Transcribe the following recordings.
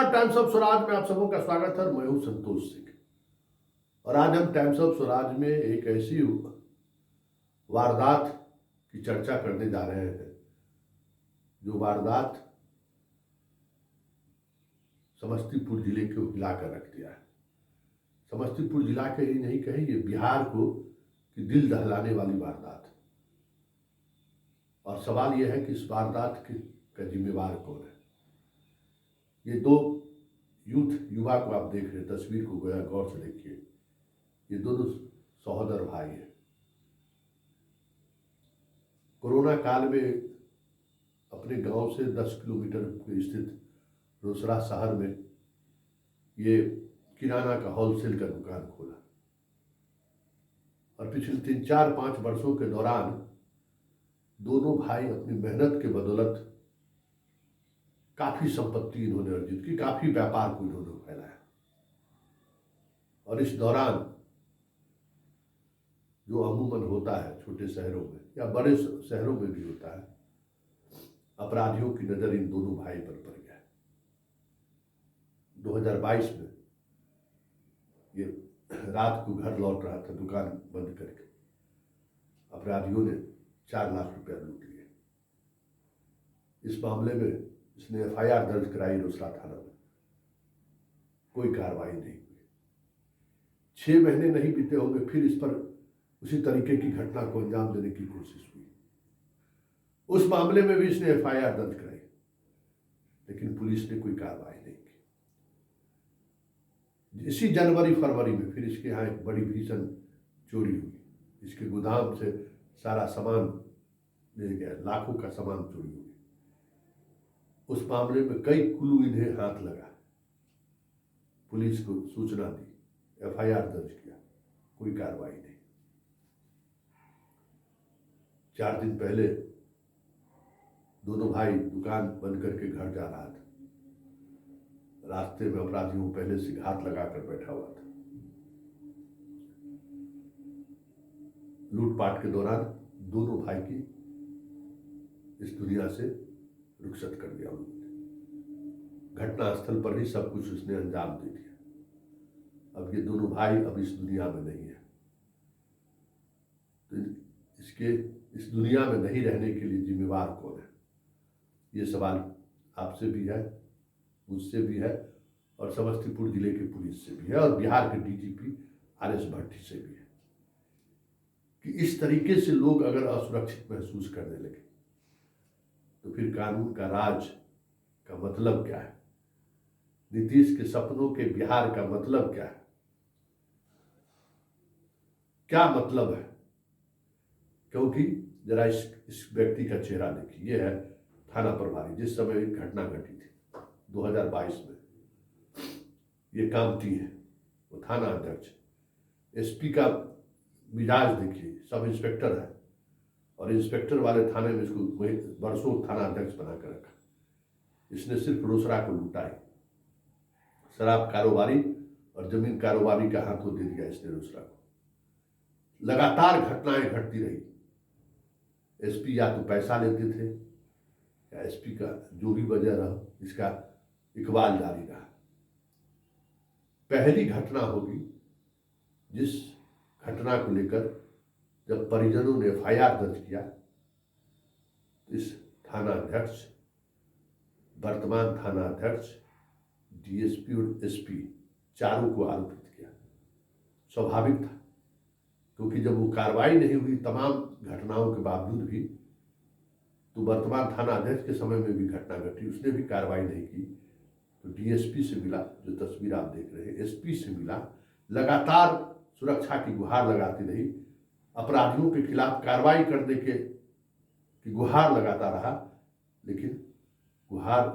नमस्कार, times of Swaraj में आप सबों का स्वागत है। मैं हूं संतोष सिंह और आज हम टाइम्स ऑफ स्वराज में एक ऐसी वारदात की चर्चा करने जा रहे हैं जो वारदात समस्तीपुर जिले को हिलाकर रख दिया है। समस्तीपुर जिला के ही नहीं कहेंगे, बिहार को कि दिल दहलाने वाली वारदात। और सवाल यह है कि इस वारदात का जिम्मेवार कौन है। ये दो युवा को आप देख रहे हैं, तस्वीर को गया गौर से देखिए। ये दोनों सहोदर भाई हैं। कोरोना काल में अपने गांव से 10 किलोमीटर स्थित रोसड़ा शहर में ये किराना का होलसेल का दुकान खोला और पिछले 3-4-5 वर्षों के दौरान दोनों भाई अपनी मेहनत के बदौलत काफी संपत्ति इन्होंने अर्जित की, काफी व्यापार को इन्होंने फैलाया। और इस दौरान जो अमूमन होता है छोटे शहरों में या बड़े शहरों में भी होता है, अपराधियों की नजर इन दोनों भाई पर पड़ गया। 2022 में ये रात को घर लौट रहा था दुकान बंद करके। अपराधियों ने 4 लाख रुपया लूट लिए। इस मामले में इसने FIR दर्ज कराई रोसड़ा थाना में। कोई कार्रवाई नहीं हुई। 6 महीने नहीं बीते होंगे, फिर इस पर उसी तरीके की घटना को अंजाम देने की कोशिश हुई। उस मामले में भी इसने FIR दर्ज कराई, लेकिन पुलिस ने कोई कार्रवाई नहीं की। इसी जनवरी-फरवरी में फिर इसके यहाँ एक बड़ी भीषण चोरी हुई। इसके गोदाम से सारा सामान ले गया, लाखों का सामान चोरी हुई। उस मामले में कई क्लू इन्हें हाथ लगा। पुलिस को सूचना दी, FIR दर्ज किया, कोई कार्रवाई नहीं। 4 दिन पहले दोनों भाई दुकान बंद करके घर जा रहा था। रास्ते में अपराधियों पहले से घात लगाकर बैठा हुआ था। लूटपाट के दौरान दोनों भाई की इस दुनिया से रुखसत कर दिया उन्होंने। घटनास्थल पर ही सब कुछ उसने अंजाम दे दिया। अब ये दोनों भाई अब इस दुनिया में नहीं है। तो इसके इस दुनिया में नहीं रहने के लिए जिम्मेवार कौन है, ये सवाल आपसे भी है, मुझसे भी है और समस्तीपुर जिले के पुलिस से भी है और बिहार के DGP RS भट्टी से भी है कि इस तरीके से लोग अगर असुरक्षित महसूस करने लगे तो फिर कानून का राज का मतलब क्या है। नीतीश के सपनों के बिहार का मतलब क्या है, क्या मतलब है। क्योंकि जरा इस व्यक्ति का चेहरा देखिए। ये है थाना प्रभारी, जिस समय एक घटना घटी थी 2022 में। ये कामती है, वो थाना अध्यक्ष। SP का मिजाज देखिए, सब इंस्पेक्टर है और इंस्पेक्टर वाले थाने में इसको वर्षों थाना अध्यक्ष बनाकर रखा। इसने सिर्फ रोसड़ा को लूटा है। शराब कारोबारी और जमीन कारोबारी का हाथों दे दिया इसने रोसड़ा को। लगातार घटनाएं घटती रही। SP या तो पैसा लेते थे या SP का जो भी वजह रहा, इसका इकबाल जारी रहा। पहली घटना होगी जिस घटना को लेकर जब परिजनों ने FIR दर्ज किया, इस थाना अध्यक्ष, वर्तमान थाना अध्यक्ष, DSP और SP चारों को आरोपित किया। स्वाभाविक था, क्योंकि जब वो कार्रवाई नहीं हुई तमाम घटनाओं के बावजूद भी, तो वर्तमान थाना अध्यक्ष के समय में भी घटना घटी, उसने भी कार्रवाई नहीं की। तो DSP से मिला, जो तस्वीर आप देख रहे हैं, SP से मिला, लगातार सुरक्षा की गुहार लगाती रही, अपराधियों के खिलाफ कार्रवाई करने की गुहार लगाता रहा। लेकिन गुहार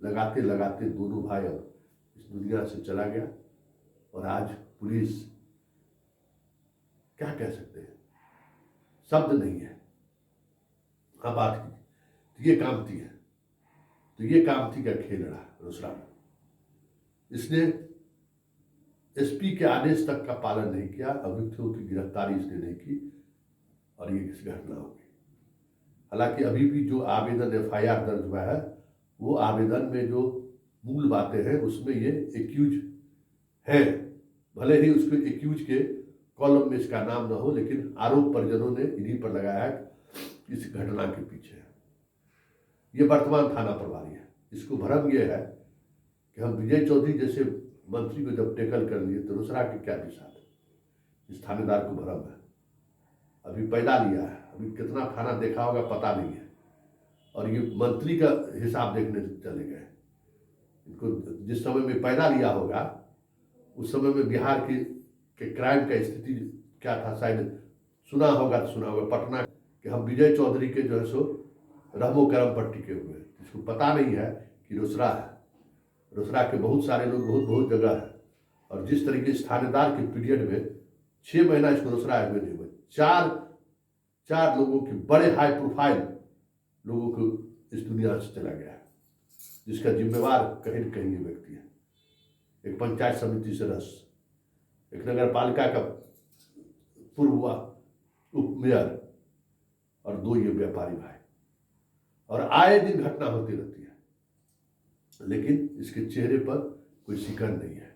लगाते लगाते दोनों भाई अब इस दुनिया से चला गया। और आज पुलिस क्या कह सकते हैं, शब्द नहीं है। हाँ, बात की तो ये कामती है, तो ये कामती का खेल रहा रोसड़ा में। इसने SP के आदेश तक का पालन नहीं किया, अभियुक्तों की गिरफ्तारी इसने नहीं की और ये घटना हो गई। हालांकि अभी भी जो आवेदन FIR दर्ज हुआ है, वो आवेदन में जो मूल बातें हैं उसमें ये एक्यूज है। भले ही उसके एक्यूज के कॉलम में इसका नाम न हो, लेकिन आरोप परिजनों ने इन्हीं पर लगाया है इस घटना के पीछे है। ये वर्तमान थाना प्रभारी है। इसको भ्रम ये है कि हम विजय चौधरी जैसे मंत्री को जब टेकल कर लिए तो रोसड़ा के क्या दिशा थी, इस थानेदार को भ्रम है। अभी पैदा लिया है, अभी कितना थाना देखा होगा पता नहीं है, और ये मंत्री का हिसाब देखने चले गए। इनको जिस समय में पैदा लिया होगा उस समय में बिहार के क्राइम का स्थिति क्या था, शायद सुना होगा पटना कि हम विजय चौधरी के जो है सो रहमो करम पर टिके हुए हैं। इसको पता नहीं है कि रोसड़ा है। रोसड़ा के बहुत सारे लोग बहुत जगह है, और जिस तरीके से थानेदार के पीरियड में 6 महीना इसको रोसड़ा हुए नहीं हुए, चार लोगों के बड़े हाई प्रोफाइल लोगों को इस दुनिया से चला गया है, जिसका जिम्मेवार कहीं न कहीं ये व्यक्ति है। एक पंचायत समिति सदस्य, एक नगर पालिका का पूर्व उप मेयर, और 2 ये व्यापारी भाई, और आए दिन घटना होती रहती है, लेकिन इसके चेहरे पर कोई शिकन नहीं है।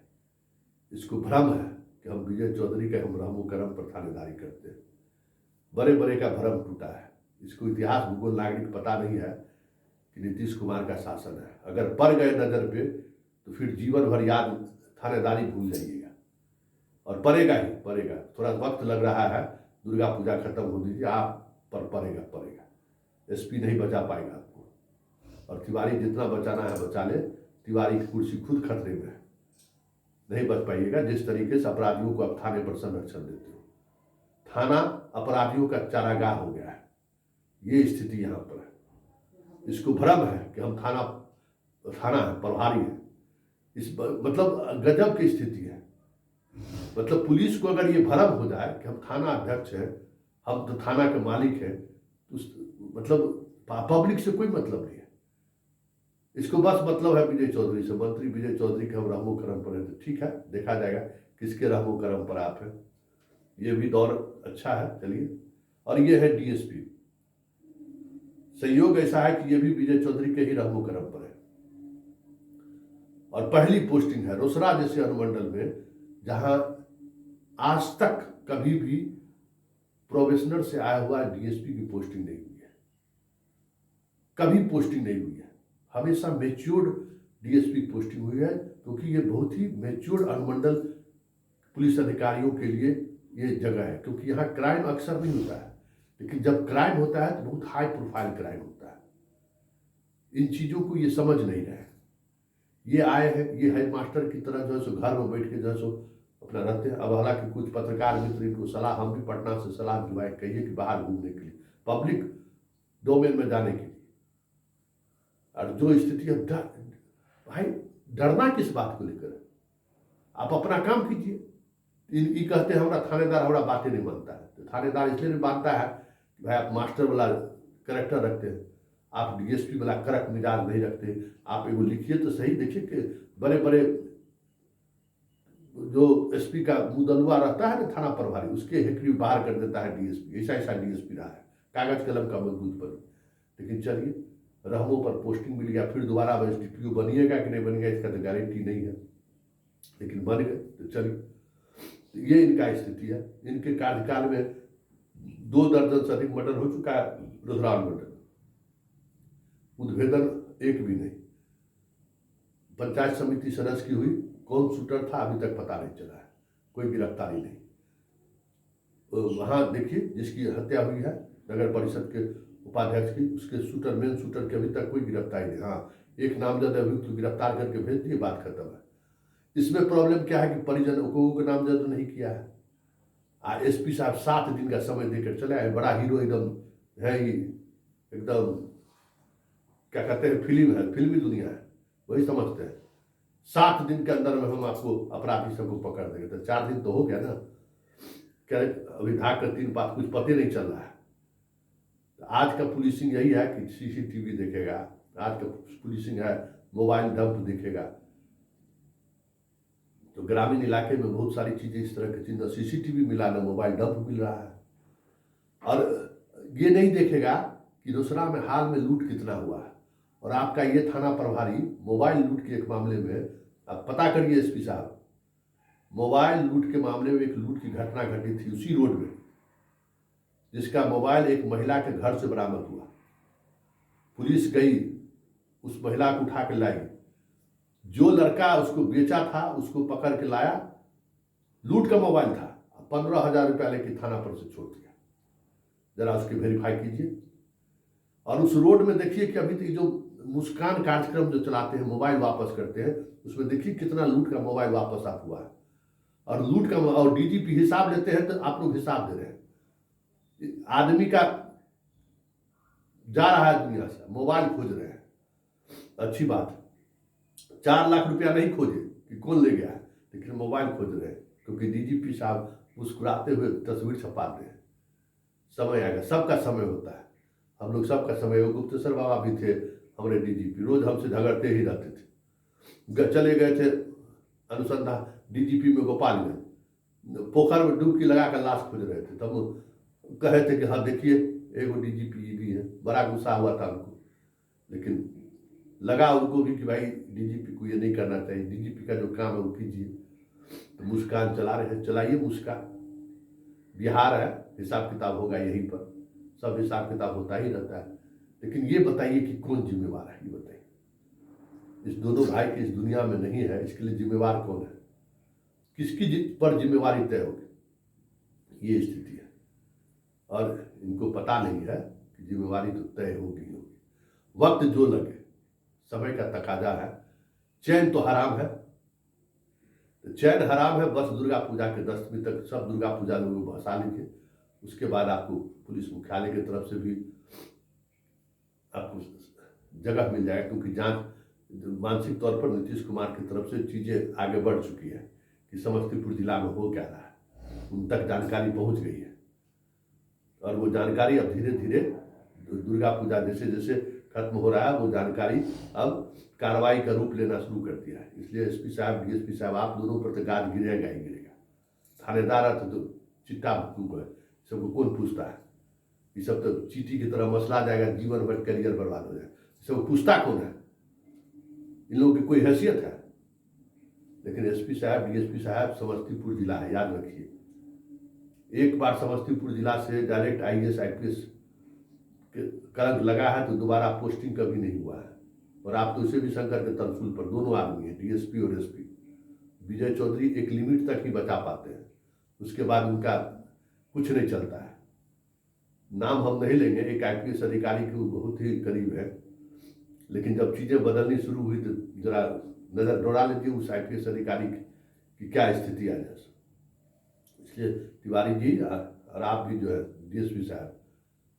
इसको भ्रम है कि हम विजय चौधरी का हम रहमो करम पर थानेदारी करते हैं। बड़े बड़े का भ्रम टूटा है। इसको इतिहास भूगोल नागरिक पता नहीं है कि नीतीश कुमार का शासन है। अगर पड़ गए नजर पे तो फिर जीवन भर याद थानेदारी भूल जाइएगा, और पड़ेगा ही पड़ेगा। थोड़ा वक्त लग रहा है, दुर्गा पूजा खत्म हो दीजिए, आप पर पड़ेगा। एसपी नहीं बचा पाएगा आपको, और तिवारी जितना बचाना है बचा ले। तिवारी की कुर्सी खुद खतरे में है, नहीं बच पाइएगा। जिस तरीके से अपराधियों को आप थाने पर संरक्षण देते हो, थाना अपराधियों का चारागाह हो गया है। ये स्थिति यहाँ पर है। इसको भ्रम है कि हम थाना है, प्रभारी है। इस मतलब गजब की स्थिति है। मतलब पुलिस को अगर ये भ्रम हो जाए कि हम थाना अध्यक्ष हैं, हम तो थाना के मालिक हैं, तो मतलब पब्लिक से कोई मतलब नहीं है। इसको बस मतलब है विजय चौधरी से। मंत्री विजय चौधरी के हम रहमो करम पर है, तो ठीक है, देखा जाएगा किसके रहमो करम पर आप हैं। ये भी दौर अच्छा है, चलिए। और ये है डीएसपी। संयोग ऐसा है कि ये भी विजय चौधरी के ही रहमो करम पर है, और पहली पोस्टिंग है रोसड़ा जैसे अनुमंडल में, जहां आज तक कभी भी प्रोबेशनर से आया हुआ डीएसपी की पोस्टिंग नहीं हुई है। कभी पोस्टिंग नहीं हुई है। हमेशा मैच्योर्ड डीएसपी की पोस्टिंग हुई है, क्योंकि ये बहुत ही मैच्योर्ड अनुमंडल पुलिस अधिकारियों के लिए ये जगह है। क्योंकि यहाँ क्राइम अक्सर नहीं होता है, लेकिन जब क्राइम होता है तो बहुत हाई प्रोफाइल क्राइम होता है। इन चीज़ों को ये समझ नहीं रहे। ये आए हैं, ये हेडमास्टर की तरह जो है सो घर में बैठ के जो है सो अपना रहते हैं। अब हालांकि कुछ पत्रकार मित्र इनको सलाह, हम भी पटना से सलाह दिलवाए, कहिए कि बाहर घूमने के लिए, पब्लिक डोमेन में जाने के लिए। और जो स्थिति है, भाई डरना किस बात को लेकर? आप अपना काम कीजिए। ये कहते हैं हमारा थानेदार हमारा बातें नहीं मानता है, तो थानेदार इसलिए नहीं मानता है कि भाई आप मास्टर वाला करेक्टर रखते हैं, आप डीएसपी वाला कड़क मिजाज नहीं रखते। आप एगो लिखिए तो सही। देखिए कि बड़े बड़े जो एसपी का मुदलुआ रहता है ना थाना प्रभारी, उसके हेकड़ी बाहर कर देता है डीएसपी। ऐसा डीएसपी रहा है, कागज कलम का मजबूत बनी। लेकिन चलिए, रहमों पर पोस्टिंग मिल गया, फिर दोबारा अब एसडीपीओ बनिएगा कि नहीं बनेगा इसका तो गारंटी नहीं है, लेकिन बन गए तो चलिए। ये इनका स्थिति है। इनके कार्यकाल में 2 दर्जन से अधिक मर्डर हो चुका है रोसड़ा मर्डर, उद्भेदन एक भी नहीं। पंचायत समिति सदस्य की हुई, कौन शूटर था अभी तक पता नहीं चला है, कोई गिरफ्तारी नहीं। तो वहाँ देखिए जिसकी हत्या हुई है नगर परिषद के उपाध्यक्ष की, उसके शूटर, मेन शूटर की अभी तक कोई गिरफ्तारी नहीं। हाँ, एक नामजद अभियुक्त तो गिरफ्तार करके भेज दिए, बात खत्म है। इसमें प्रॉब्लम क्या है कि परिजनों को नामजद नहीं किया है। एसपी साहब 7 दिन का समय देकर चले आए। बड़ा हीरो एकदम है, ही एकदम क्या कहते हैं, फिल्म है, फिल्मी दुनिया है, वही समझते हैं। 7 दिन के अंदर में हम आपको अपराधी सबको पकड़ देंगे। तो 4 दिन तो हो गया ना, क्या अभी धाक का 3 बात कुछ पते नहीं चल रहा है। तो आज का पुलिसिंग यही है कि सीसीटीवी देखेगा, आज का पुलिसिंग है मोबाइल डंप देखेगा। तो ग्रामीण इलाके में बहुत सारी चीज़ें इस तरह की चीज़, सीसीटीवी मिला ना मोबाइल डंप मिल रहा है। और ये नहीं देखेगा कि रोसड़ा में हाल में लूट कितना हुआ है, और आपका ये थाना प्रभारी मोबाइल लूट के एक मामले में, आप पता करिए एसपी साहब, मोबाइल लूट के मामले में एक लूट की घटना घटी थी उसी रोड में, जिसका मोबाइल एक महिला के घर से बरामद हुआ। पुलिस गई, उस महिला को उठा के लाई, जो लड़का उसको बेचा था उसको पकड़ के लाया, लूट का मोबाइल था, 15,000 रुपया लेके थाना पर से छोड़ दिया। जरा उसके वेरीफाई कीजिए। और उस रोड में देखिए कि अभी तक जो मुस्कान कार्यक्रम जो चलाते हैं, मोबाइल वापस करते हैं, उसमें देखिए कितना लूट का मोबाइल वापस आप हुआ है। और लूट का, और डीजीपी हिसाब लेते हैं तो आप लोग हिसाब दे रहे हैं। आदमी का जा रहा है दुनिया से, मोबाइल खोज रहे हैं, अच्छी बात। 4 लाख रुपया नहीं खोजे कि कौन ले गया है, लेकिन मोबाइल खोज रहे हैं, क्योंकि डीजीपी साहब मुस्कुराते हुए तस्वीर छपाते हैं। समय आएगा, सबका समय होता है, हम लोग सबका समय। वो गुप्तेश्वर बाबा भी थे हमारे डीजीपी, रोज हमसे झगड़ते ही रहते थे। चले गए थे अनुसंधान डीजीपी में गोपालगंज, पोखर में डुबकी लगा कर लाश खोज रहे थे, तब कहे थे कि हाँ देखिए एगो डीजीपी भी है। बड़ा गुस्सा हुआ था उनको, लेकिन लगा उनको भी कि भाई डीजीपी को ये नहीं करना चाहिए, डीजीपी का जो काम है वो कीजिए। तो मुस्कान चला रहे हैं, चलाइए मुस्कान। बिहार है, हिसाब किताब होगा यहीं पर, सब हिसाब किताब होता ही रहता है। लेकिन ये बताइए कि कौन जिम्मेवार है, ये बताइए। इस दोनों भाई की इस दुनिया में नहीं है, इसके लिए जिम्मेवार कौन है, किसकी पर जिम्मेवारी तय होगी, ये स्थिति है। और इनको पता नहीं है कि जिम्मेवारी तो तय होगी होगी, वक्त जो लगे, समय का तकाजा है। चैन तो हराम है, चैन हराम है। बस दुर्गा पूजा के 10वीं तक सब दुर्गा पूजा लोग भसा लीजिए, उसके बाद आपको पुलिस मुख्यालय की तरफ से भी आपको जगह मिल जाएगा, क्योंकि जांच मानसिक तौर पर नीतीश कुमार की तरफ से चीज़ें आगे बढ़ चुकी है कि समस्तीपुर जिला में हो क्या रहा है, उन तक जानकारी पहुंच गई है। और वो जानकारी अब धीरे धीरे दुर्गा पूजा जैसे जैसे खत्म हो रहा है, वो जानकारी अब कार्रवाई का रूप लेना शुरू कर दिया है। इसलिए एसपी साहब, डीएसपी साहब, आप दोनों पर तो गाज गिरेगा ही गिरेगा। थानेदार है तो चिट्टा भूख है, सबको कौन पूछता है, ये सब तो चीटी की तरह मसला जाएगा, जीवन भर करियर बर्बाद हो जाएगा। सब पूछता कौन है, इन लोगों की कोई हैसियत है? लेकिन एसपी साहब, डीएसपी साहब, समस्तीपुर जिला है, याद रखिए। एक बार समस्तीपुर जिला से डायरेक्ट आईएएस आईपीएस कलंक लगा है तो दोबारा पोस्टिंग कभी नहीं हुआ है। और आप तो इसे भी शंकर के तरसूल पर दोनों आदमी हैं, डीएसपी और एसपी। विजय चौधरी एक लिमिट तक ही बचा पाते हैं, उसके बाद उनका कुछ नहीं चलता है। नाम हम नहीं लेंगे, एक आईपीएस अधिकारी के बहुत ही करीब है, लेकिन जब चीज़ें बदलनी शुरू हुई तो जरा नज़र दौड़ा लीजिए उस आईपीएस अधिकारी की क्या स्थिति आ जाए। इसलिए तिवारी जी और आप भी जो है डीएसपी साहब,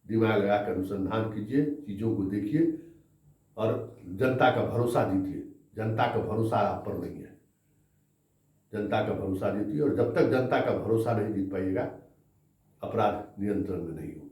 दिमाग लगा कर अनुसंधान कीजिए, चीज़ों को देखिए और जनता का भरोसा जीतिए। जनता का भरोसा आप पर नहीं है, जनता का भरोसा जीतिए। और जब तक जनता का भरोसा नहीं जीत पाइएगा, अपराध नियंत्रण में नहीं होगा।